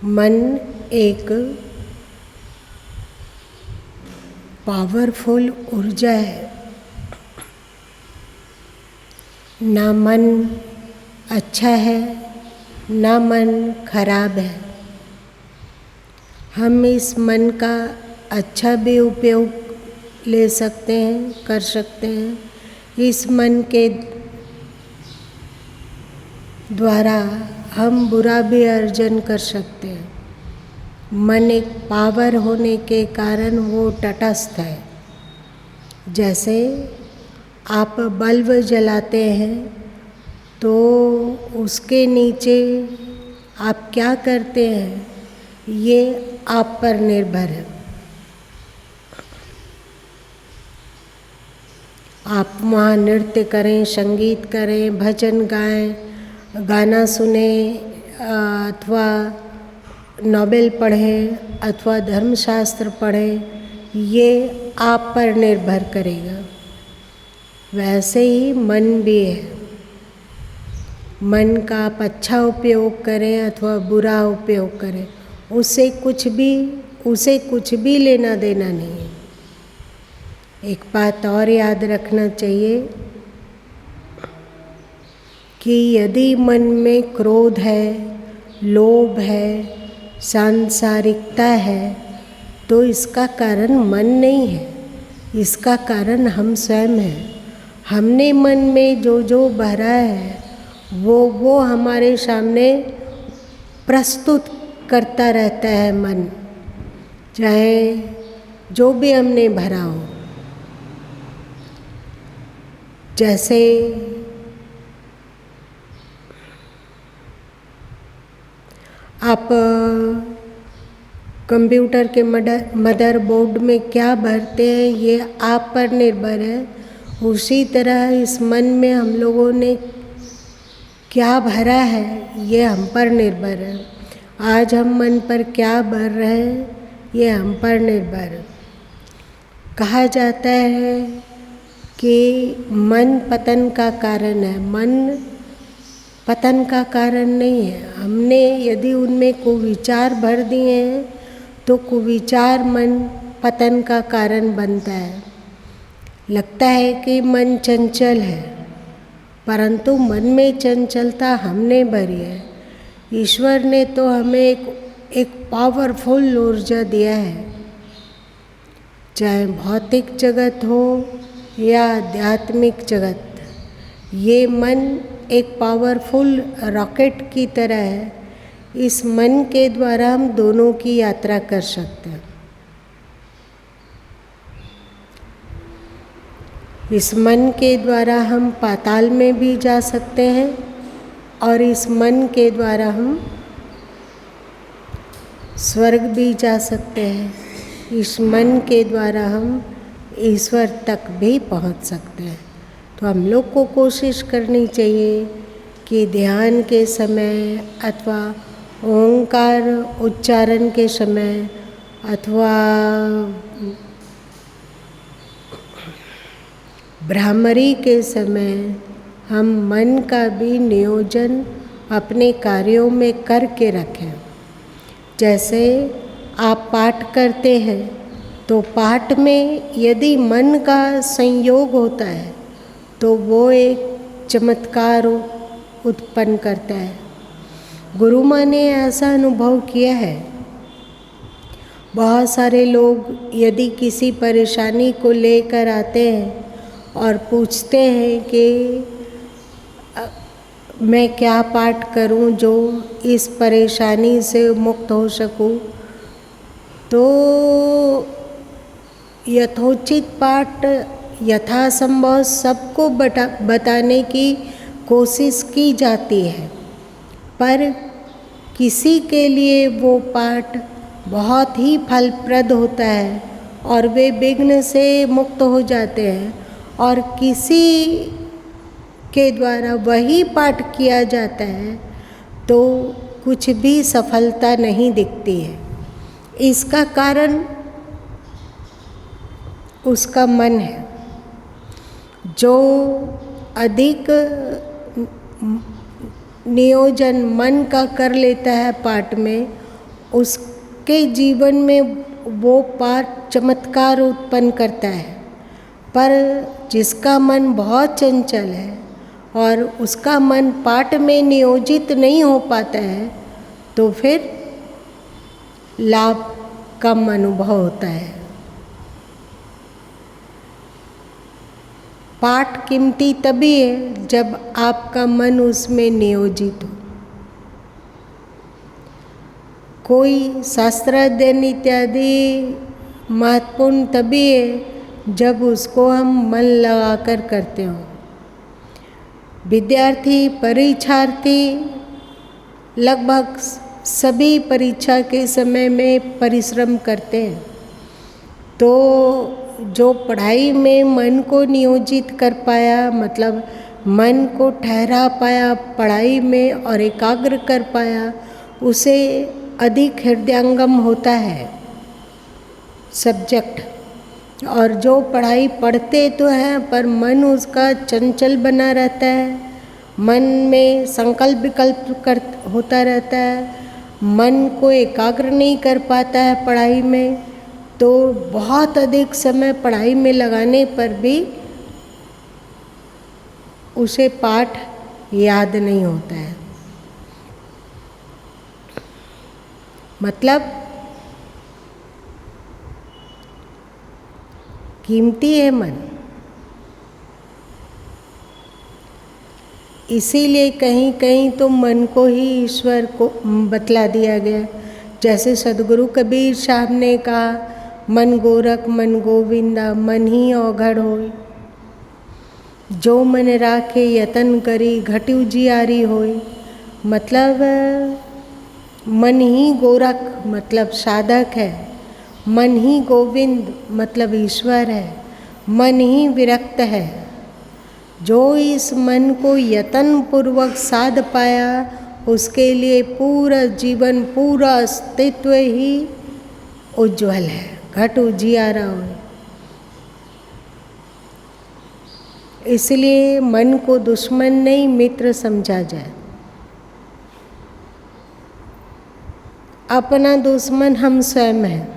मन एक पावरफुल ऊर्जा है। ना मन अच्छा है ना मन खराब है। हम इस मन का अच्छा भी उपयोग ले सकते हैं, कर सकते हैं। इस मन के द्वारा हम बुरा भी अर्जन कर सकते हैं। मन एक पावर होने के कारण वो तटस्थ है। जैसे आप बल्ब जलाते हैं तो उसके नीचे आप क्या करते हैं ये आप पर निर्भर है। आप वहाँ नृत्य करें, संगीत करें, भजन गाएं, गाना सुने अथवा नॉवेल पढ़ें अथवा धर्मशास्त्र पढ़ें, ये आप पर निर्भर करेगा। वैसे ही मन भी है। मन का आप अच्छा उपयोग करें अथवा बुरा उपयोग करें, उसे कुछ भी लेना देना नहीं है। एक बात और याद रखना चाहिए कि यदि मन में क्रोध है, लोभ है, सांसारिकता है, तो इसका कारण मन नहीं है, इसका कारण हम स्वयं हैं। हमने मन में जो भरा है वो हमारे सामने प्रस्तुत करता रहता है मन, चाहे जो भी हमने भरा हो। जैसे आप कंप्यूटर के मदरबोर्ड में क्या भरते हैं ये आप पर निर्भर है। उसी तरह इस मन में हम लोगों ने क्या भरा है ये हम पर निर्भर है। आज हम मन पर क्या भर रहे हैं ये हम पर निर्भर है। कहा जाता है कि मन पतन का कारण है। मन पतन का कारण नहीं है। हमने यदि उनमें कुविचार भर दिए हैं तो कुविचार मन पतन का कारण बनता है। लगता है कि मन चंचल है, परंतु मन में चंचलता हमने भरी है। ईश्वर ने तो हमें एक पावरफुल ऊर्जा दिया है। चाहे भौतिक जगत हो या आध्यात्मिक जगत, ये मन एक पावरफुल रॉकेट की तरह है। इस मन के द्वारा हम दोनों की यात्रा कर सकते हैं। इस मन के द्वारा हम पाताल में भी जा सकते हैं और इस मन के द्वारा हम स्वर्ग भी जा सकते हैं। इस मन के द्वारा हम ईश्वर तक भी पहुंच सकते हैं। तो हम लोग को कोशिश करनी चाहिए कि ध्यान के समय अथवा ओंकार उच्चारण के समय अथवा भ्रामरी के समय हम मन का भी नियोजन अपने कार्यों में करके रखें। जैसे आप पाठ करते हैं तो पाठ में यदि मन का संयोग होता है तो वो एक चमत्कार उत्पन्न करता है। गुरु माँ ने ऐसा अनुभव किया है। बहुत सारे लोग यदि किसी परेशानी को लेकर आते हैं और पूछते हैं कि मैं क्या पाठ करूं जो इस परेशानी से मुक्त हो सकूं, तो यथोचित पाठ यथासंभव सबको बताने की कोशिश की जाती है, पर किसी के लिए वो पाठ बहुत ही फलप्रद होता है और वे विघ्न से मुक्त हो जाते हैं, और किसी के द्वारा वही पाठ किया जाता है तो कुछ भी सफलता नहीं दिखती है। इसका कारण उसका मन है। जो अधिक नियोजन मन का कर लेता है पाठ में, उसके जीवन में वो पाठ चमत्कार उत्पन्न करता है। पर जिसका मन बहुत चंचल है और उसका मन पाठ में नियोजित नहीं हो पाता है, तो फिर लाभ कम अनुभव होता है। पाठ कीमती तभी है जब आपका मन उसमें नियोजित हो। कोई शास्त्र अध्ययन इत्यादि महत्वपूर्ण तभी है जब उसको हम मन लगाकर करते हो। विद्यार्थी, परीक्षार्थी लगभग सभी परीक्षा के समय में परिश्रम करते हैं, तो जो पढ़ाई में मन को नियोजित कर पाया, मतलब मन को ठहरा पाया पढ़ाई में और एकाग्र कर पाया, उसे अधिक हृदयंगम होता है सब्जेक्ट। और जो पढ़ाई पढ़ते तो हैं पर मन उसका चंचल बना रहता है, मन में संकल्प विकल्प होता रहता है, मन को एकाग्र नहीं कर पाता है पढ़ाई में, तो बहुत अधिक समय पढ़ाई में लगाने पर भी उसे पाठ याद नहीं होता है। मतलब कीमती है मन। इसीलिए कहीं कहीं तो मन को ही ईश्वर को बतला दिया गया। जैसे सदगुरु कबीर साहब ने कहा, मन गोरख मन गोविंदा मन ही औघड़ होय, जो मन राखे यतन करी घटी उजियारी होय। मतलब मन ही गोरख मतलब साधक है, मन ही गोविंद मतलब ईश्वर है, मन ही विरक्त है। जो इस मन को यतन पूर्वक साध पाया, उसके लिए पूरा जीवन, पूरा अस्तित्व ही उज्ज्वल है, घट उजियारा हो। इसलिए मन को दुश्मन नहीं मित्र समझा जाए। अपना दुश्मन हम स्वयं हैं।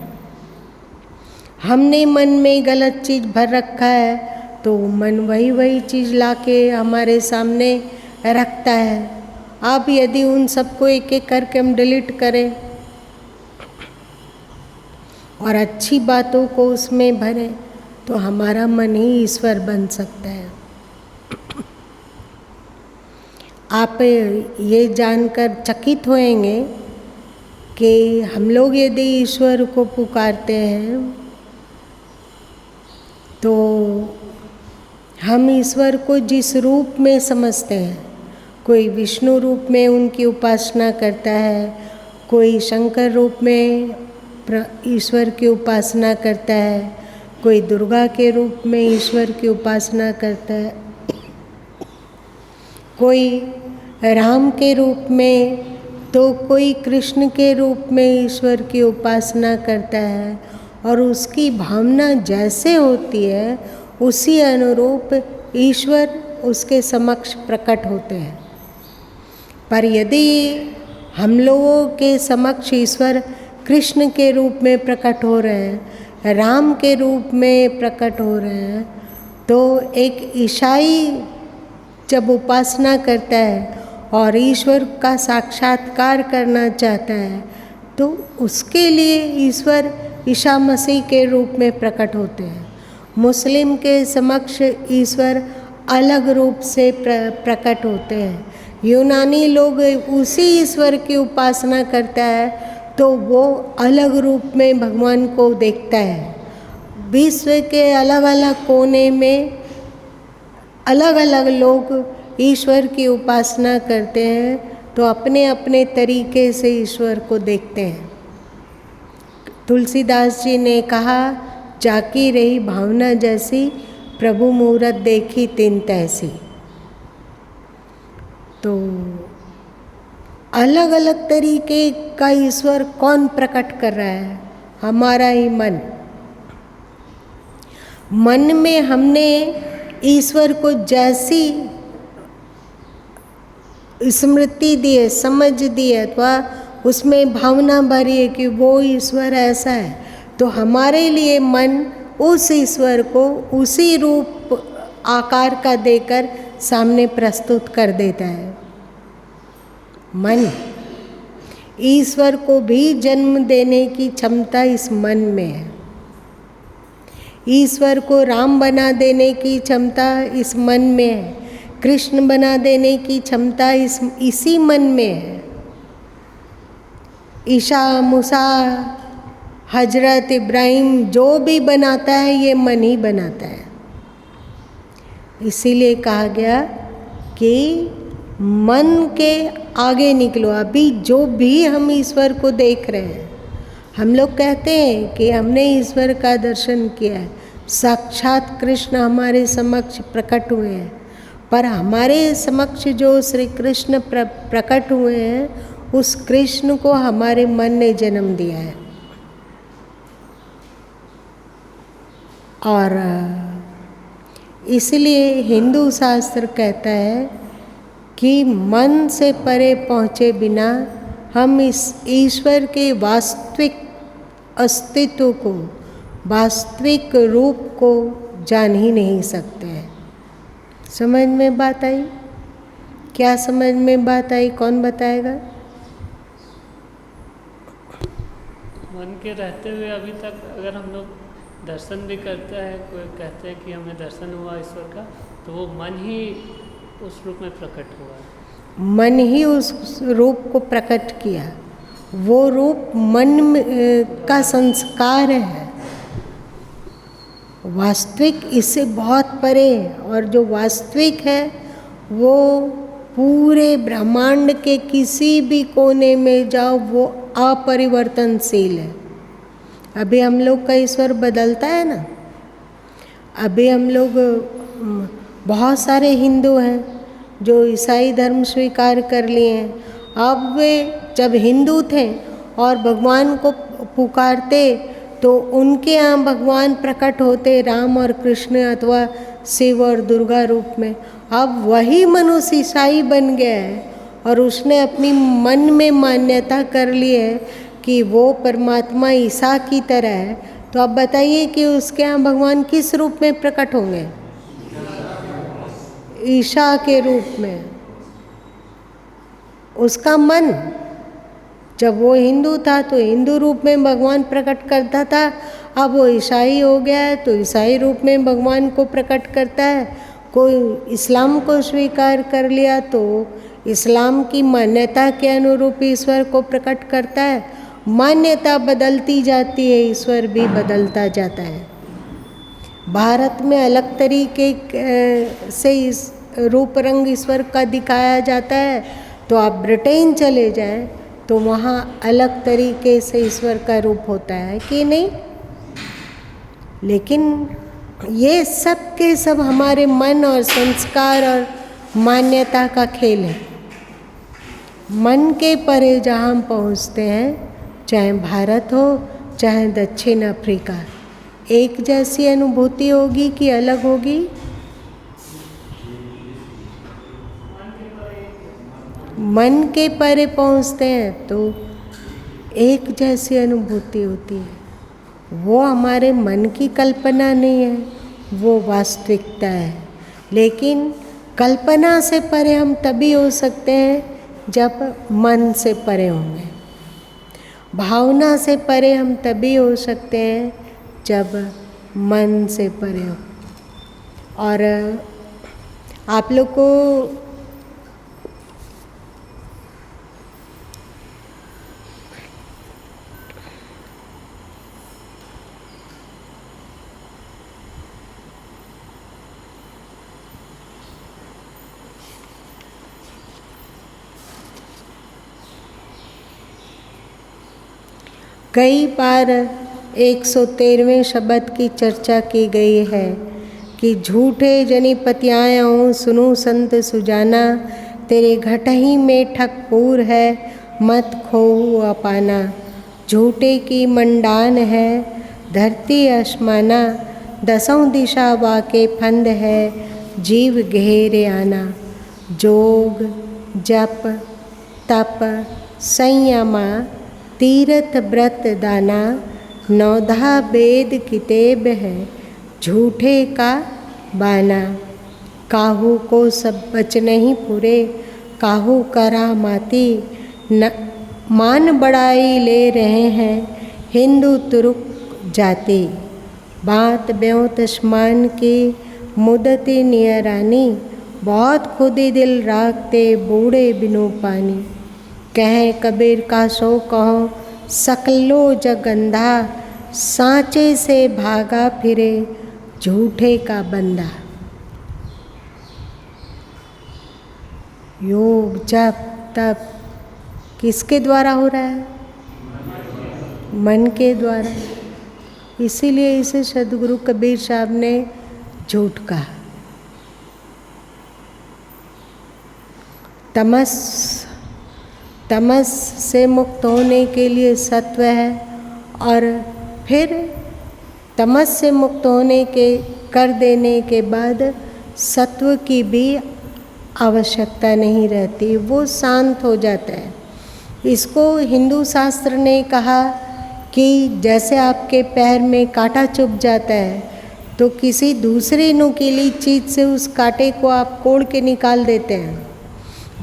हमने मन में गलत चीज़ भर रखा है, तो मन वही वही चीज़ लाके हमारे सामने रखता है। अब यदि उन सबको एक एक करके हम डिलीट करें और अच्छी बातों को उसमें भरें, तो हमारा मन ही ईश्वर बन सकता है। आप ये जानकर चकित होएंगे कि हम लोग यदि ईश्वर को पुकारते हैं, तो हम ईश्वर को जिस रूप में समझते हैं, कोई विष्णु रूप में उनकी उपासना करता है, कोई शंकर रूप में ईश्वर की उपासना करता है, कोई दुर्गा के रूप में ईश्वर की उपासना करता है, कोई राम के रूप में, तो कोई कृष्ण के रूप में ईश्वर की उपासना करता है। और उसकी भावना जैसे होती है, उसी अनुरूप ईश्वर उसके समक्ष प्रकट होते हैं। पर यदि हम लोगों के समक्ष ईश्वर कृष्ण के रूप में प्रकट हो रहे हैं, राम के रूप में प्रकट हो रहे हैं, तो एक ईसाई जब उपासना करता है और ईश्वर का साक्षात्कार करना चाहता है, तो उसके लिए ईश्वर ईसा मसीह के रूप में प्रकट होते हैं। मुस्लिम के समक्ष ईश्वर अलग रूप से प्रकट होते हैं। यूनानी लोग उसी ईश्वर की उपासना करता है, तो वो अलग रूप में भगवान को देखता है। विश्व के अलग अलग कोने में अलग अलग लोग ईश्वर की उपासना करते हैं, तो अपने अपने तरीके से ईश्वर को देखते हैं। तुलसीदास जी ने कहा, जाकी रही भावना जैसी, प्रभु मूरत देखी तिन तैसी। तो अलग अलग तरीके का ईश्वर कौन प्रकट कर रहा है? हमारा ही मन। मन में हमने ईश्वर को जैसी स्मृति दी है, समझ दी है, अथवा उसमें भावना भरी है कि वो ईश्वर ऐसा है, तो हमारे लिए मन उस ईश्वर को उसी रूप आकार का देकर सामने प्रस्तुत कर देता है। मन, ईश्वर को भी जन्म देने की क्षमता इस मन में है। ईश्वर को राम बना देने की क्षमता इस मन में है। कृष्ण बना देने की क्षमता इसी मन में है। ईसा, मूसा, हजरत इब्राहिम जो भी बनाता है ये मन ही बनाता है। इसीलिए कहा गया कि मन के आगे निकलो। अभी जो भी हम ईश्वर को देख रहे हैं, हम लोग कहते हैं कि हमने ईश्वर का दर्शन किया है, साक्षात कृष्ण हमारे समक्ष प्रकट हुए हैं, पर हमारे समक्ष जो श्री कृष्ण प्रकट हुए हैं उस कृष्ण को हमारे मन ने जन्म दिया है। और इसलिए हिंदू शास्त्र कहता है कि मन से परे पहुँचे बिना हम इस ईश्वर के वास्तविक अस्तित्व को, वास्तविक रूप को जान ही नहीं सकते हैं। समझ में बात आई? क्या समझ में बात आई? कौन बताएगा? मन के रहते हुए अभी तक अगर हम लोग दर्शन भी करते हैं, कोई कहते हैं कि हमें दर्शन हुआ ईश्वर का, तो वो मन ही उस रूप में प्रकट हुआ है। मन ही उस रूप को प्रकट किया। वो रूप मन का संस्कार है, वास्तविक इससे बहुत परे है। और जो वास्तविक है वो पूरे ब्रह्मांड के किसी भी कोने में जाओ वो अपरिवर्तनशील है। अभी हम लोग का ईश्वर बदलता है ना। अभी हम लोग, बहुत सारे हिंदू हैं जो ईसाई धर्म स्वीकार कर लिए हैं। अब वे जब हिंदू थे और भगवान को पुकारते तो उनके यहाँ भगवान प्रकट होते राम और कृष्ण अथवा शिव और दुर्गा रूप में। अब वही मनुष्य ईसाई बन गया है और उसने अपनी मन में मान्यता कर ली है कि वो परमात्मा ईसा की तरह है। तो अब बताइए कि उसके यहाँ भगवान किस रूप में प्रकट होंगे? ईसा के रूप में। उसका मन, जब वो हिंदू था तो हिंदू रूप में भगवान प्रकट करता था, अब वो ईसाई हो गया है तो ईसाई रूप में भगवान को प्रकट करता है। कोई इस्लाम को स्वीकार कर लिया तो इस्लाम की मान्यता के अनुरूप ईश्वर को प्रकट करता है। मान्यता बदलती जाती है, ईश्वर भी बदलता जाता है। भारत में अलग तरीके से इस रूप रंग ईश्वर का दिखाया जाता है, तो आप ब्रिटेन चले जाएं तो वहाँ अलग तरीके से ईश्वर का रूप होता है कि नहीं। लेकिन ये सब के सब हमारे मन और संस्कार और मान्यता का खेल है। मन के परे जहाँ हम पहुँचते हैं, चाहे भारत हो चाहे दक्षिण अफ्रीका, एक जैसी अनुभूति होगी कि अलग होगी? मन के परे पहुँचते हैं तो एक जैसी अनुभूति होती है। वो हमारे मन की कल्पना नहीं है, वो वास्तविकता है। लेकिन कल्पना से परे हम तभी हो सकते हैं जब मन से परे होंगे। भावना से परे हम तभी हो सकते हैं जब मन से परे हो। और आप लोग को कई बार 113वें शब्द की चर्चा की गई है कि झूठे जनिपत्याओं सुनो संत सुजाना, तेरे घट ही में ठकपूर है मत खोहु अपाना। झूठे की मंडान है धरती आसमाना, दसों दिशा वाके फंद है जीव घेरे आना। जोग जप तप संयमा तीर्थ व्रत दाना, नौधा वेद किताब है झूठे का बाना। काहू को सब बच नहीं पूरे, काहू करामाती न मान बड़ाई ले रहे हैं हिंदू तुर्क जाति। बात ब्योत आसमान की मुदती नियरानी, बहुत खुदी दिल राखते बूढ़े बिनु पानी। कहे कबीर का सो कहो सकलो जग अंधा, सांचे से भागा फिरे झूठे का बंदा। योग जप तप किसके द्वारा हो रहा है? मन के द्वारा। इसीलिए इसे सदगुरु कबीर साहब ने झूठ कहा। तमस से मुक्त होने के लिए सत्व है, और फिर तमस से मुक्त होने के कर देने के बाद सत्व की भी आवश्यकता नहीं रहती, वो शांत हो जाता है। इसको हिंदू शास्त्र ने कहा कि जैसे आपके पैर में कांटा चुभ जाता है तो किसी दूसरी नुकीली चीज़ से उस कांटे को आप कोड़ के निकाल देते हैं।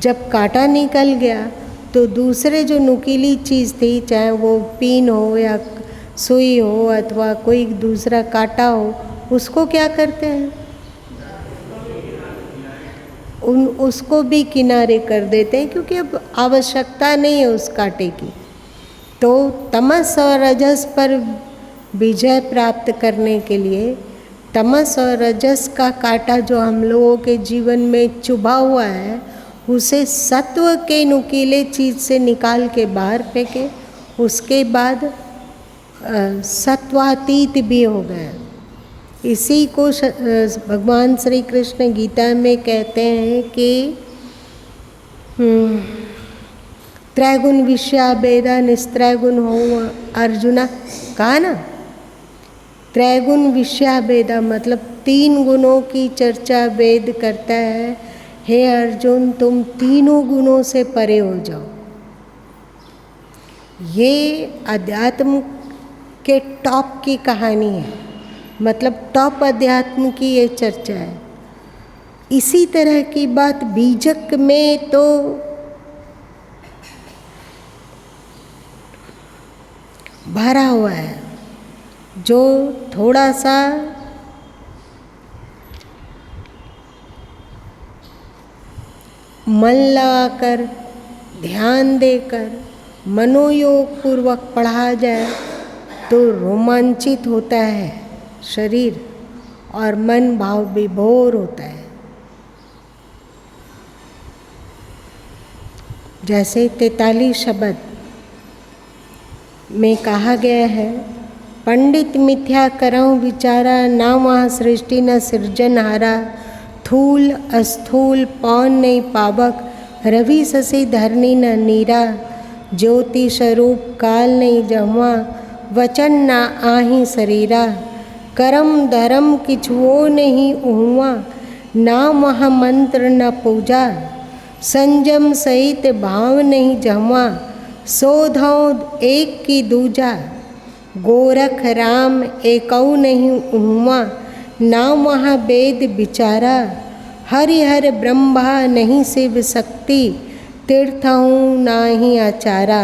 जब कांटा निकल गया तो दूसरे जो नुकीली चीज़ थी, चाहे वो पीन हो या सुई हो अथवा कोई दूसरा कांटा हो, उसको क्या करते हैं? उसको भी किनारे कर देते हैं, क्योंकि अब आवश्यकता नहीं है उस कांटे की। तो तमस और रजस पर विजय प्राप्त करने के लिए तमस और रजस का कांटा जो हम लोगों के जीवन में चुभा हुआ है, उसे सत्व के नुकीले चीज़ से निकाल के बाहर फेंके। उसके बाद सत्वातीत भी हो गया। इसी को भगवान श्री कृष्ण गीता में कहते हैं कि त्रैगुण विषया वेदा निस्त्रैगुण हो अर्जुना, कहा ना। त्रैगुण विषया वेदा मतलब 3 गुणों की चर्चा वेद करता है। हे अर्जुन, तुम तीनों गुणों से परे हो जाओ। ये अध्यात्म के टॉप की कहानी है, मतलब टॉप अध्यात्म की ये चर्चा है। इसी तरह की बात बीजक में तो भरा हुआ है, जो थोड़ा सा मन लगाकर ध्यान देकर मनोयोग पूर्वक पढ़ा जाए तो रोमांचित होता है शरीर और मन भाव विभोर होता है। जैसे 43 शब्द में कहा गया है, पंडित मिथ्या करऊँ विचारा, ना वहाँ सृष्टि न सृजनहारा। थूल अस्थूल पौन नहीं पावक, रवि शशि धरनी न नीरा। ज्योति स्वरूप काल नहीं जहुआ, वचन ना आही शरीरा। करम धर्म किछुओ नहीं उहुआ, ना वहाँ मंत्र न पूजा। संजम सहित भाव नहीं जहुआ, सोधौ एक की दूजा। गोरख राम एकौ नहीं उहुआ, ना वहाँ वेद विचारा। हरिहर ब्रह्मा नहीं शिव शक्ति, तीर्थहूँ नाही आचारा।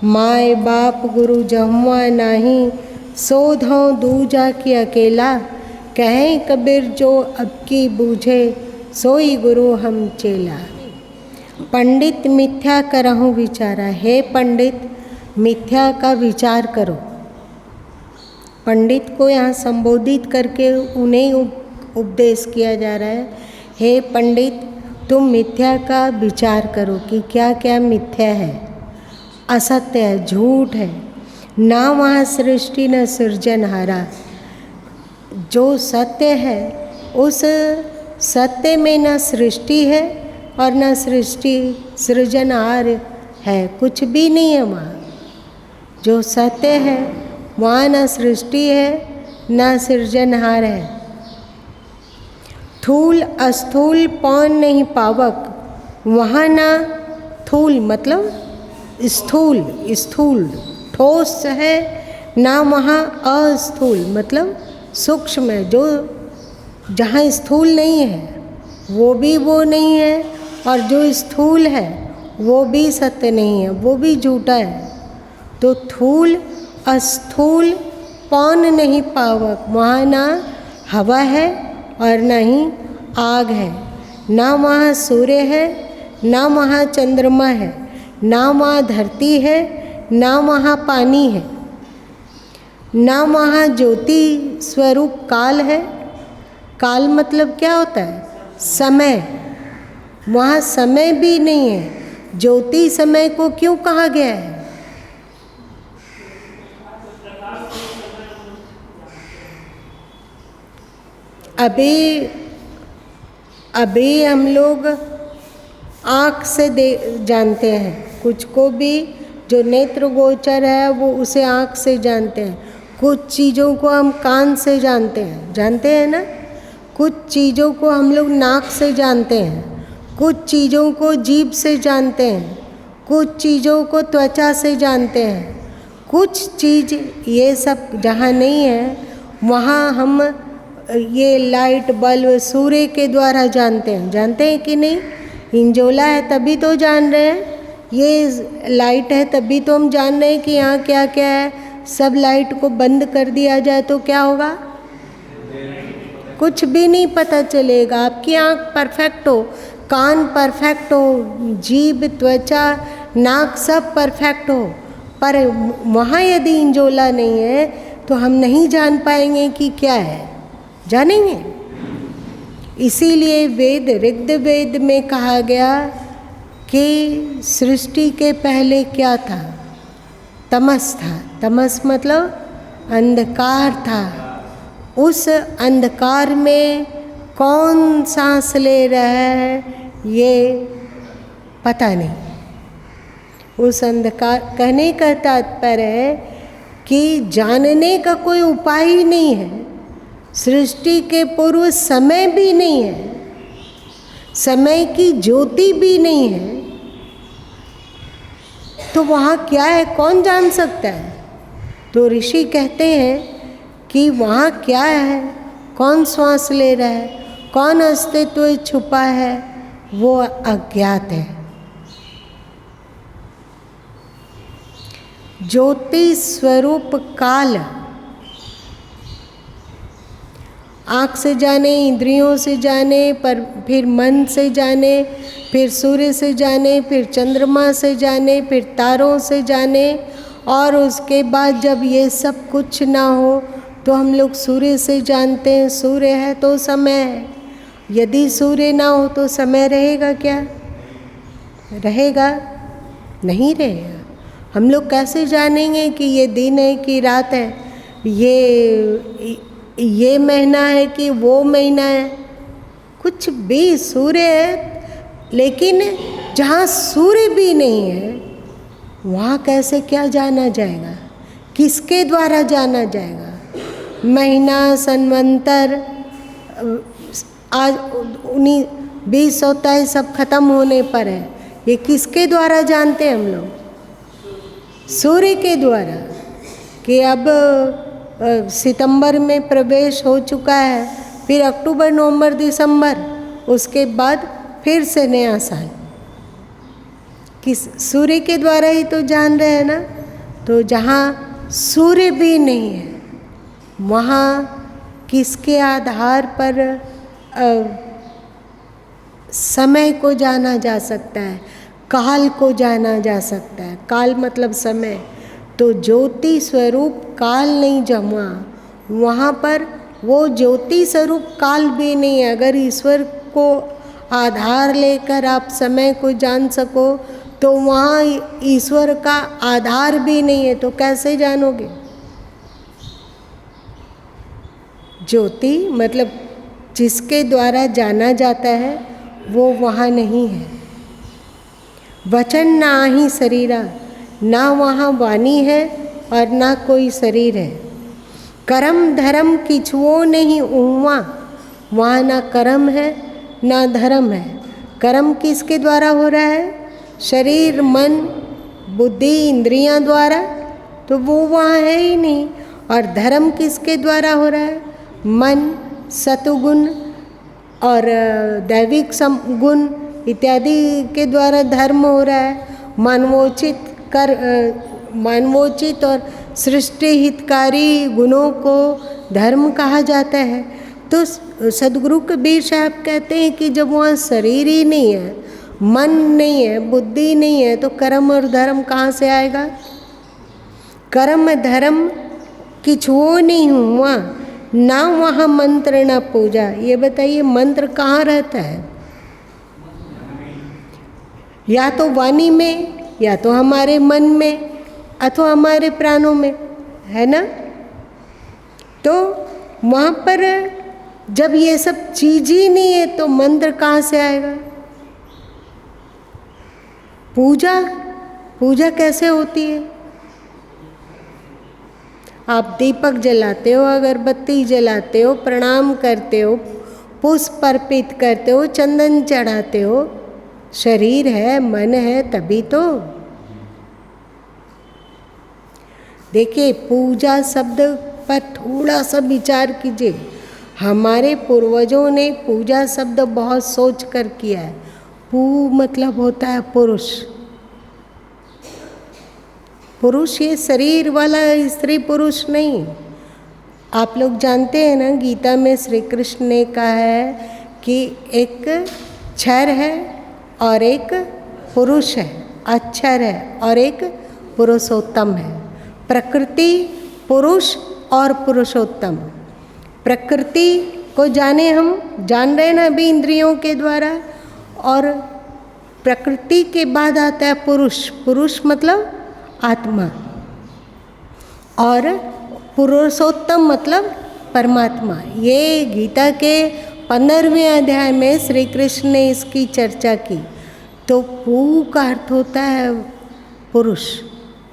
माय बाप गुरु जहुआ नाही, सोधौ दूजा की अकेला। कहें कबीर जो अब की बूझे, सोई गुरु हम चेला। पंडित मिथ्या करहूँ विचारा। हे पंडित, मिथ्या का विचार करो। पंडित को यहाँ संबोधित करके उन्हें उपदेश किया जा रहा है। हे पंडित, तुम मिथ्या का विचार करो कि क्या क्या मिथ्या है, असत्य है, झूठ है। ना वहाँ सृष्टि न सृजनहारा। जो सत्य है उस सत्य में न सृष्टि है और न सृष्टि सृजनहार है, कुछ भी नहीं है वहाँ। जो सत्य है वहाँ न सृष्टि है न सृजनहार है। थूल अस्थूल पौन नहीं पावक, वहाँ ना थूल मतलब स्थूल स्थूल ठोस है, ना वहाँ अस्थूल मतलब सूक्ष्म है। जो जहाँ स्थूल नहीं है वो भी वो नहीं है, और जो स्थूल है वो भी सत्य नहीं है, वो भी झूठा है। तो थूल अस्थूल पौन नहीं पावक, वहाँ ना हवा है और ना ही आग है, ना वहाँ सूर्य है, ना वहाँ चंद्रमा है, ना वहाँ धरती है, ना वहाँ पानी है, ना वहाँ ज्योति स्वरूप काल है। काल मतलब क्या होता है? समय। वहाँ समय भी नहीं है। ज्योति समय को क्यों कहा गया है? अभी हम लोग आँख से जानते हैं, कुछ को भी जो नेत्र गोचर है वो उसे आँख से जानते हैं। कुछ चीज़ों को हम कान से जानते हैं ना। कुछ चीज़ों को हम लोग नाक से जानते हैं, कुछ चीज़ों को जीभ से जानते हैं, कुछ चीज़ों को त्वचा से जानते हैं। कुछ चीज़ ये सब जहाँ नहीं है वहाँ हम ये लाइट बल्ब सूर्य के द्वारा जानते हैं कि नहीं? इंजोला है तभी तो जान रहे हैं, ये लाइट है तभी तो हम जान रहे हैं कि यहाँ क्या क्या है। सब लाइट को बंद कर दिया जाए तो क्या होगा? कुछ भी नहीं पता चलेगा। आपकी आँख परफेक्ट हो, कान परफेक्ट हो, जीभ त्वचा नाक सब परफेक्ट हो, पर वहाँ यदि इंजोला नहीं है तो हम नहीं जान पाएंगे कि क्या है। जानेंगे? इसीलिए वेद ऋग्वेद में कहा गया कि सृष्टि के पहले क्या था? तमस था। तमस मतलब अंधकार था। उस अंधकार में कौन सांस ले रहा है ये पता नहीं। उस अंधकार कहने का तात्पर्य है कि जानने का कोई उपाय ही नहीं है। सृष्टि के पूर्व समय भी नहीं है, समय की ज्योति भी नहीं है, तो वहाँ क्या है कौन जान सकता है? तो ऋषि कहते हैं कि वहाँ क्या है, कौन श्वास ले रहा है, कौन अस्तित्व छुपा है, वो अज्ञात है। ज्योति स्वरूप काल आँख से जाने, इंद्रियों से जाने, पर फिर मन से जाने, फिर सूर्य से जाने, फिर चंद्रमा से जाने, फिर तारों से जाने, और उसके बाद जब ये सब कुछ ना हो तो हम लोग सूर्य से जानते हैं। सूर्य है तो समय है। यदि सूर्य ना हो तो समय रहेगा क्या? रहेगा? नहीं रहेगा। हम लोग कैसे जानेंगे कि ये दिन है कि रात है, ये महीना है कि वो महीना है? कुछ भी। सूर्य है, लेकिन जहाँ सूर्य भी नहीं है वहाँ कैसे क्या जाना जाएगा? किसके द्वारा जाना जाएगा? महीना, संवंतर, आज 20 होता है, सब खत्म होने पर है। ये किसके द्वारा जानते हैं हम लोग? सूर्य के द्वारा। कि अब सितंबर में प्रवेश हो चुका है, फिर अक्टूबर, नवंबर, दिसंबर, उसके बाद फिर से नया साल। किस सूर्य के द्वारा ही तो जान रहे हैं ना। तो जहाँ सूर्य भी नहीं है वहाँ किसके आधार पर समय को जाना जा सकता है, काल को जाना जा सकता है? काल मतलब समय। तो ज्योति स्वरूप काल नहीं जमा, वहाँ पर वो ज्योति स्वरूप काल भी नहीं है। अगर ईश्वर को आधार लेकर आप समय को जान सको तो वहाँ ईश्वर का आधार भी नहीं है, तो कैसे जानोगे? ज्योति मतलब जिसके द्वारा जाना जाता है वो वहाँ नहीं है। वचन ना ही शरीरा, ना वहाँ वाणी है और ना कोई शरीर है। कर्म धर्म किछुओ नहीं उहाँ, वहाँ ना कर्म है ना धर्म है। कर्म किसके द्वारा हो रहा है? शरीर, मन, बुद्धि इंद्रियां द्वारा, तो वो वहाँ है ही नहीं। और धर्म किसके द्वारा हो रहा है? मन, सतुगुण और दैविक गुण इत्यादि के द्वारा धर्म हो रहा है। मानवोचित और सृष्टि हितकारी गुणों को धर्म कहा जाता है। तो सदगुरु कबीर साहब कहते हैं कि जब वहाँ शरीर ही नहीं है, मन नहीं है, बुद्धि नहीं है, तो कर्म और धर्म कहाँ से आएगा? कर्म धर्म किछुओ नहीं हुआ, ना वहाँ मंत्र ना पूजा। ये बताइए मंत्र कहाँ रहता है? या तो वाणी में, या तो हमारे मन में, अथवा हमारे प्राणों में, है ना? तो वहाँ पर जब ये सब चीज ही नहीं है तो मंत्र कहाँ से आएगा? पूजा कैसे होती है? आप दीपक जलाते हो, अगरबत्ती जलाते हो, प्रणाम करते हो, पुष्प अर्पित करते हो, चंदन चढ़ाते हो। शरीर है, मन है, तभी तो। देखिए, पूजा शब्द पर थोड़ा सा विचार कीजिए। हमारे पूर्वजों ने पूजा शब्द बहुत सोच कर किया है। पू मतलब होता है पुरुष। पुरुष ये शरीर वाला, स्त्री पुरुष नहीं। आप लोग जानते हैं ना, गीता में श्री कृष्ण ने कहा है कि एक क्षर है और एक पुरुष है, अक्षर है और एक पुरुषोत्तम है। प्रकृति, पुरुष और पुरुषोत्तम। प्रकृति को जान रहे ना अभी इंद्रियों के द्वारा, और प्रकृति के बाद आता है पुरुष। पुरुष मतलब आत्मा, और पुरुषोत्तम मतलब परमात्मा। ये गीता के 15वें अध्याय में श्री कृष्ण ने इसकी चर्चा की। तो पू का अर्थ होता है पुरुष।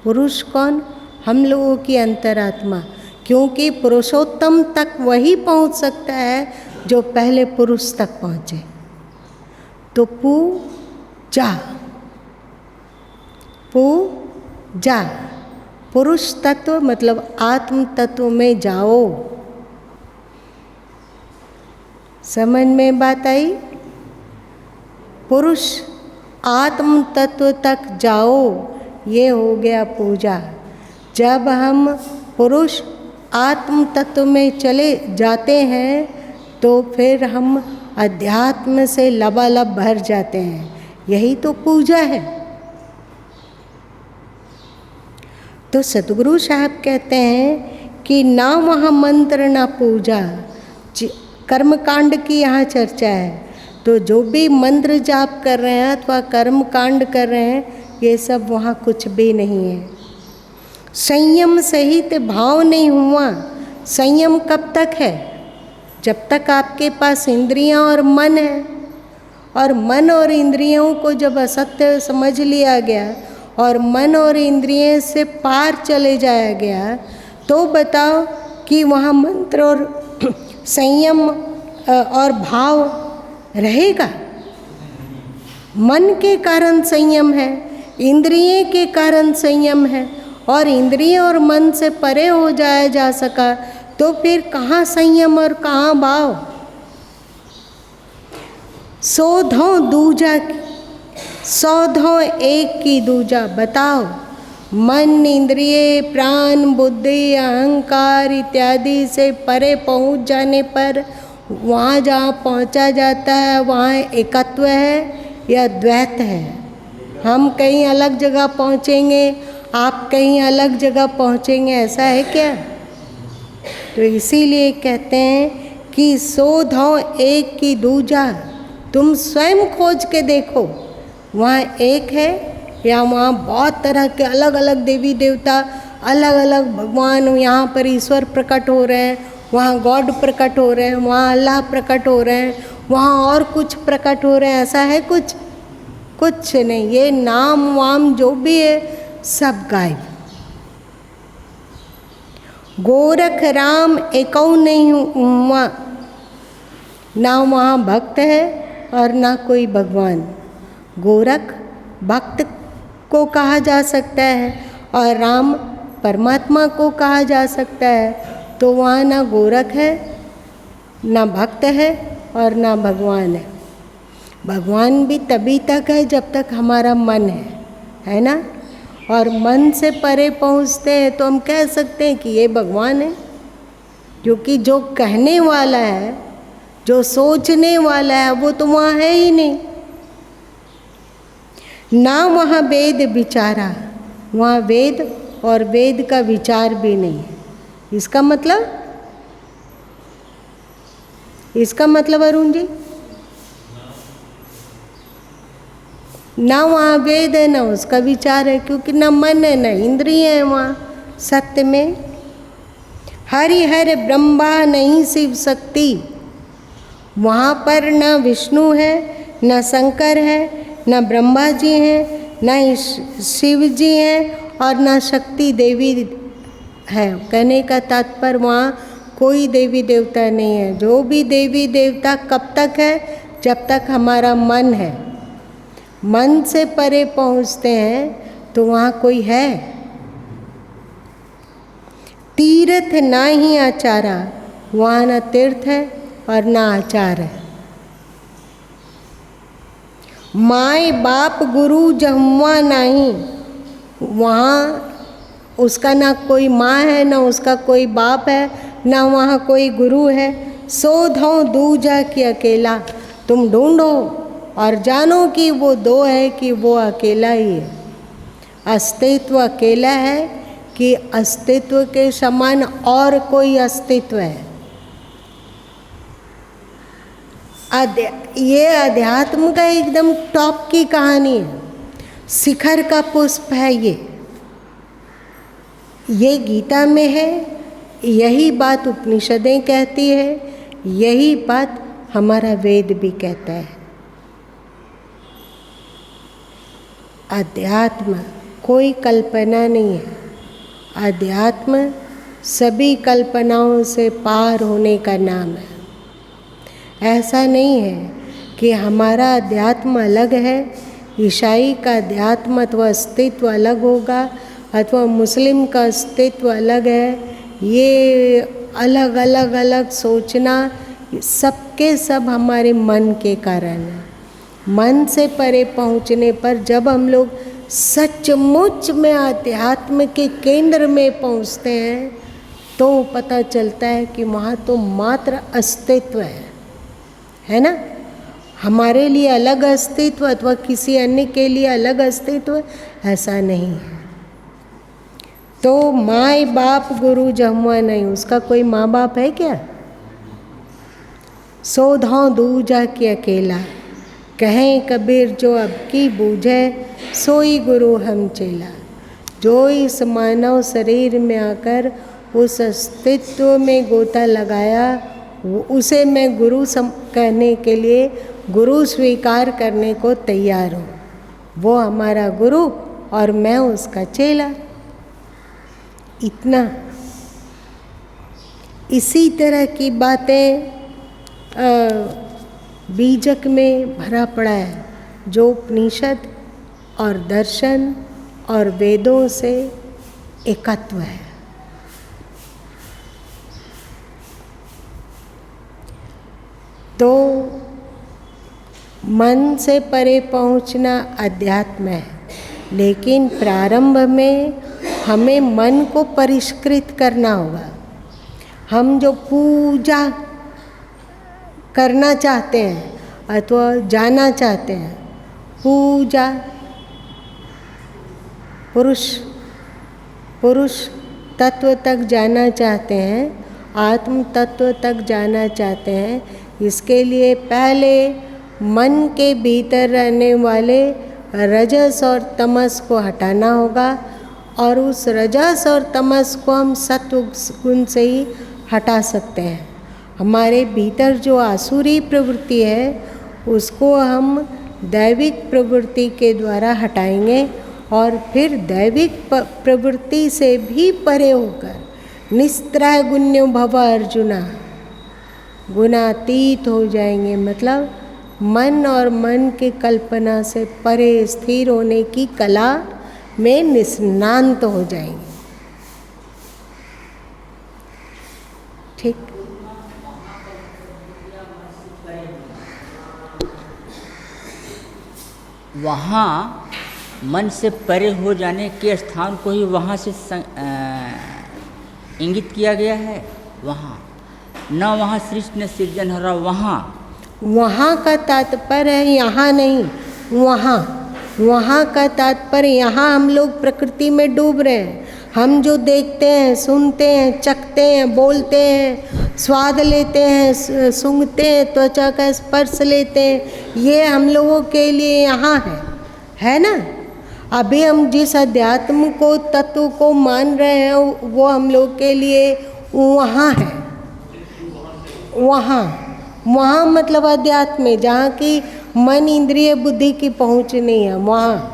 पुरुष कौन? हम लोगों की अंतरात्मा, क्योंकि पुरुषोत्तम तक वही पहुंच सकता है जो पहले पुरुष तक पहुंचे। तो पूजा, पुरुष तत्व मतलब आत्म तत्व में जाओ। समझ में बात आई? पुरुष आत्म तत्व तक जाओ, ये हो गया पूजा। जब हम पुरुष आत्म तत्व में चले जाते हैं तो फिर हम अध्यात्म से लबालब भर जाते हैं। यही तो पूजा है। तो सतगुरु साहब कहते हैं कि ना वहाँ मंत्र ना पूजा, कर्मकांड की यहाँ चर्चा है। तो जो भी मंत्र जाप कर रहे हैं अथवा कर्म कांड कर रहे हैं, ये सब वहाँ कुछ भी नहीं है। संयम सहित भाव नहीं हुआ। संयम कब तक है? जब तक आपके पास इंद्रियां और मन है। और मन और इंद्रियों को जब असत्य समझ लिया गया और मन और इंद्रियों से पार चले जाया गया, तो बताओ कि वहाँ मंत्र और संयम और भाव रहेगा? मन के कारण संयम है, इंद्रिय के कारण संयम है, और इंद्रिय और मन से परे हो जाया जा सका, तो फिर कहाँ संयम और कहाँ भाव? सौधों दूजा, सौधों एक की दूजा। बताओ, मन, इंद्रिय, प्राण, बुद्धि, अहंकार इत्यादि से परे पहुँच जाने पर वहाँ जहाँ पहुँचा जाता है वहाँ एकत्व है या द्वैत है? हम कहीं अलग जगह पहुँचेंगे, आप कहीं अलग जगह पहुँचेंगे, ऐसा है क्या? तो इसीलिए कहते हैं कि सौधों एक की दूजा। तुम स्वयं खोज के देखो, वहाँ एक है या वहाँ बहुत तरह के अलग अलग देवी देवता, अलग अलग भगवान, यहाँ पर ईश्वर प्रकट हो रहे हैं, वहाँ गॉड प्रकट हो रहे हैं, वहाँ अल्लाह प्रकट हो रहे हैं, वहाँ और कुछ प्रकट हो रहे हैं, ऐसा है कुछ? कुछ नहीं। ये नाम वाम जो भी है सब गायब। गोरख राम एकौ नहीं हुआ। ना वहाँ भक्त है और ना कोई भगवान। गोरख भक्त को कहा जा सकता है और राम परमात्मा को कहा जा सकता है, तो वहाँ ना गोरख है, ना भक्त है और ना भगवान है। भगवान भी तभी तक है जब तक हमारा मन है ना। और मन से परे पहुँचते हैं तो हम कह सकते हैं कि ये भगवान है, क्योंकि जो कहने वाला है, जो सोचने वाला है, वो तो वहाँ है ही नहीं ना। वहाँ वेद विचारा, वहाँ वेद और वेद का विचार भी नहीं है। इसका मतलब अरुण जी, ना वहाँ वेद है ना उसका विचार है, क्योंकि ना मन है ना इंद्रिय है वहाँ सत्य में। हरि हर ब्रह्मा नहीं शिव शक्ति, वहाँ पर न विष्णु है, न शंकर है, न ब्रह्मा जी हैं, न शिव जी हैं और न शक्ति देवी है। कहने का तात्पर्य वहाँ कोई देवी देवता नहीं है। जो भी देवी देवता कब तक है? जब तक हमारा मन है। मन से परे पहुँचते हैं तो वहाँ कोई है। तीर्थ ना ही आचारा, वहाँ न तीर्थ है और ना आचार है। माए बाप गुरु जहुआ नहीं, वहाँ उसका ना कोई माँ है, ना उसका कोई बाप है, ना वहाँ कोई गुरु है। सो धो दूजा कि अकेला, तुम ढूंढो और जानो कि वो दो है कि वो अकेला ही है। अस्तित्व अकेला है कि अस्तित्व के समान और कोई अस्तित्व है। ये अध्यात्म का एकदम टॉप की कहानी है, शिखर का पुष्प है ये गीता में है, यही बात उपनिषदें कहती है, यही बात हमारा वेद भी कहता है। अध्यात्म कोई कल्पना नहीं है। अध्यात्म सभी कल्पनाओं से पार होने का नाम है। ऐसा नहीं है कि हमारा अध्यात्म अलग है, ईसाई का अध्यात्म अथवा अस्तित्व अलग होगा, अथवा मुस्लिम का अस्तित्व अलग है। ये अलग अलग अलग सोचना सबके सब हमारे मन के कारण है। मन से परे पहुँचने पर जब हम लोग सचमुच में अध्यात्म के केंद्र में पहुँचते हैं तो पता चलता है कि वहाँ तो मात्र अस्तित्व है ना। हमारे लिए अलग अस्तित्व अथवा किसी अन्य के लिए अलग अस्तित्व, ऐसा नहीं है। तो माँ बाप गुरु जहुआ नहीं, उसका कोई माँ बाप है क्या? सो धौ दूजा कि अकेला, कहें कबीर जो अब की बूझे, सोई गुरु हम चेला। जो इस मानव शरीर में आकर उस अस्तित्व में गोता लगाया, उसे मैं गुरु कहने के लिए, गुरु स्वीकार करने को तैयार हूँ। वो हमारा गुरु और मैं उसका चेला। इतना। इसी तरह की बातें बीजक में भरा पड़ा है, जो उपनिषद और दर्शन और वेदों से एकत्व है। तो मन से परे पहुंचना अध्यात्म है, लेकिन प्रारंभ में हमें मन को परिष्कृत करना होगा। हम जो पूजा करना चाहते हैं अथवा जाना चाहते हैं, पूजा पुरुष तत्व तक जाना चाहते हैं, आत्म तत्व तक जाना चाहते हैं, इसके लिए पहले मन के भीतर रहने वाले रजस और तमस को हटाना होगा, और उस रजस और तमस को हम सत्व गुण से ही हटा सकते हैं। हमारे भीतर जो आसुरी प्रवृत्ति है उसको हम दैविक प्रवृत्ति के द्वारा हटाएंगे, और फिर दैविक प्रवृत्ति से भी परे होकर निस्त्रय गुण्यो भव अर्जुना, गुणातीत हो जाएंगे। मतलब मन और मन की कल्पना से परे स्थिर होने की कला में निष्णात हो जाएंगे। ठीक। वहाँ मन से परे हो जाने के स्थान को ही वहाँ से इंगित किया गया है। वहाँ न वहाँ सृष्टि न सृजनहारा, वहाँ का तात्पर्य है यहाँ नहीं, वहाँ का तात्पर्य यहाँ हम लोग प्रकृति में डूब रहे हैं। हम जो देखते हैं, सुनते हैं, चखते हैं, बोलते हैं, स्वाद लेते हैं, सूंघते हैं, त्वचा का स्पर्श लेते हैं, ये हम लोगों के लिए यहाँ है ना। अभी हम जिस अध्यात्म को, तत्व को मान रहे हैं, वो हम लोग के लिए वहाँ है। वहाँ मतलब अध्यात्म में, जहाँ की मन, इंद्रिय, बुद्धि की पहुँच नहीं है, वहाँ।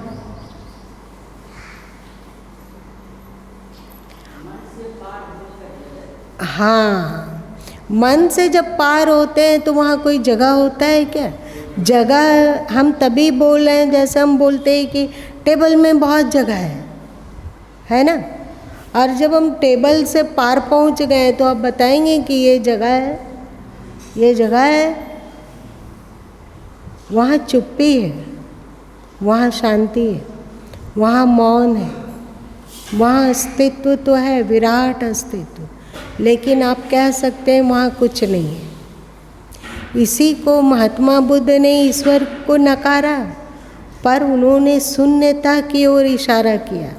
हाँ, मन से जब पार होते हैं तो वहाँ कोई जगह होता है क्या? जगह हम तभी बोल रहे हैं जैसे हम बोलते हैं कि टेबल में बहुत जगह है ना। और जब हम टेबल से पार पहुँच गए तो आप बताएंगे कि ये जगह है, ये जगह है। वहाँ चुप्पी है, वहाँ शांति है, वहाँ मौन है, वहाँ अस्तित्व तो है, विराट अस्तित्व। लेकिन आप कह सकते हैं वहाँ कुछ नहीं है। इसी को महात्मा बुद्ध ने ईश्वर को नकारा, पर उन्होंने शून्यता की ओर इशारा किया।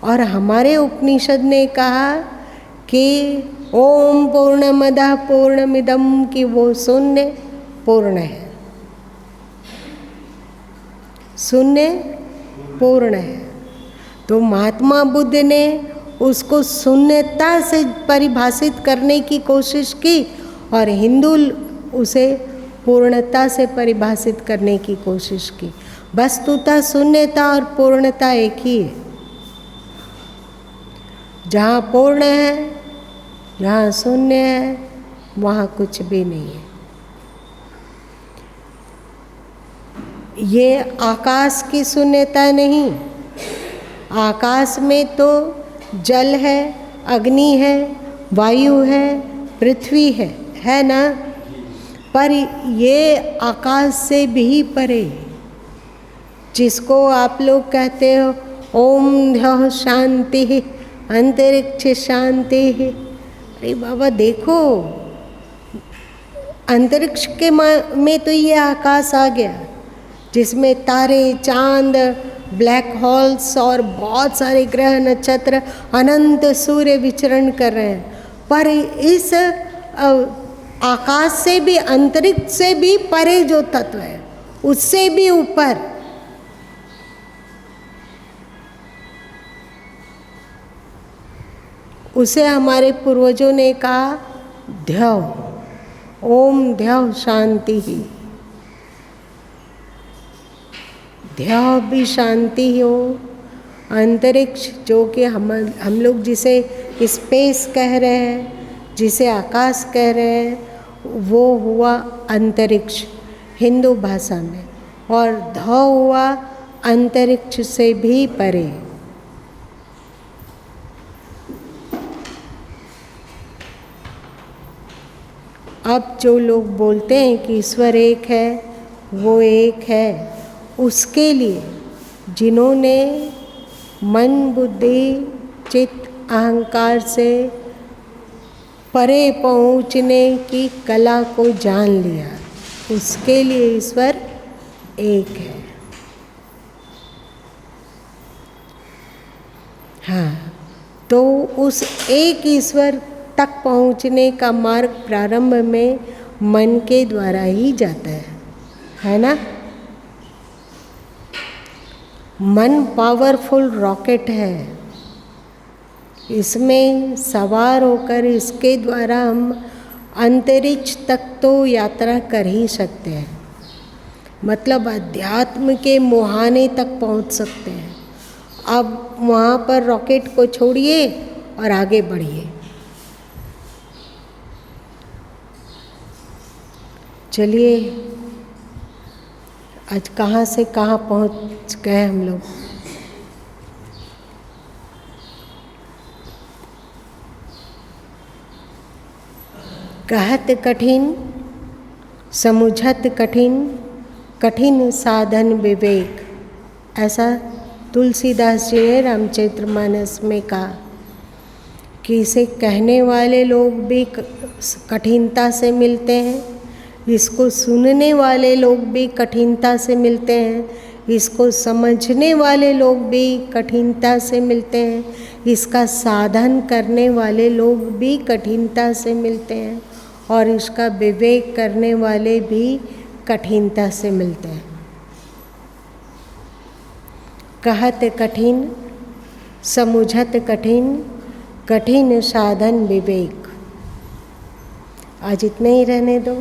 और हमारे उपनिषद ने कहा कि ओम पूर्णमदः पूर्णमिदं, कि वो शून्य पूर्ण है, शून्य पूर्ण है। तो महात्मा बुद्ध ने उसको शून्यता से परिभाषित करने की कोशिश की और हिंदू उसे पूर्णता से परिभाषित करने की कोशिश की। वस्तुतः शून्यता और पूर्णता एक ही है। जहाँ पूर्ण है, जहाँ शून्य है, वहाँ कुछ भी नहीं है। ये आकाश की शून्यता नहीं। आकाश में तो जल है, अग्नि है, वायु है, पृथ्वी है ना। पर ये आकाश से भी परे, जिसको आप लोग कहते हो ओम ध्याः शांति, अंतरिक्ष शांति। अरे बाबा देखो, अंतरिक्ष के में तो ये आकाश आ गया जिसमें तारे, चांद, ब्लैक होल्स और बहुत सारे ग्रह, नक्षत्र, अनंत सूर्य विचरण कर रहे हैं। पर इस आकाश से भी, अंतरिक्ष से भी परे जो तत्व है, उससे भी ऊपर, उसे हमारे पूर्वजों ने कहा ध्यान, ओम ध्यान शांति ही। ध्यान भी शांति हो। अंतरिक्ष जो कि हम लोग जिसे स्पेस कह रहे हैं, जिसे आकाश कह रहे हैं, वो हुआ अंतरिक्ष हिंदू भाषा में। और ध हुआ अंतरिक्ष से भी परे। अब जो लोग बोलते हैं कि ईश्वर एक है, वो एक है, उसके लिए जिन्होंने मन, बुद्धि, चित्त, अहंकार से परे पहुँचने की कला को जान लिया, उसके लिए ईश्वर एक है। हाँ, तो उस एक ईश्वर तक पहुँचने का मार्ग प्रारंभ में मन के द्वारा ही जाता है ना। मन पावरफुल रॉकेट है, इसमें सवार होकर इसके द्वारा हम अंतरिक्ष तक तो यात्रा कर ही सकते हैं। मतलब अध्यात्म के मुहाने तक पहुंच सकते हैं। अब वहाँ पर रॉकेट को छोड़िए और आगे बढ़िए। चलिए, आज कहाँ से कहाँ पहुँच गए हम लोग। कहत कठिन समुझत कठिन, कठिन साधन विवेक, ऐसा तुलसीदास जी ने रामचरितमानस में कहा कि इसे कहने वाले लोग भी कठिनता से मिलते हैं, इसको सुनने वाले लोग भी कठिनता से मिलते हैं, इसको समझने वाले लोग भी कठिनता से मिलते हैं, इसका साधन करने वाले लोग भी कठिनता से मिलते हैं और इसका विवेक करने वाले भी कठिनता से मिलते हैं। कहत कठिन समुझत कठिन, कठिन साधन विवेक। आज इतने ही रहने दो।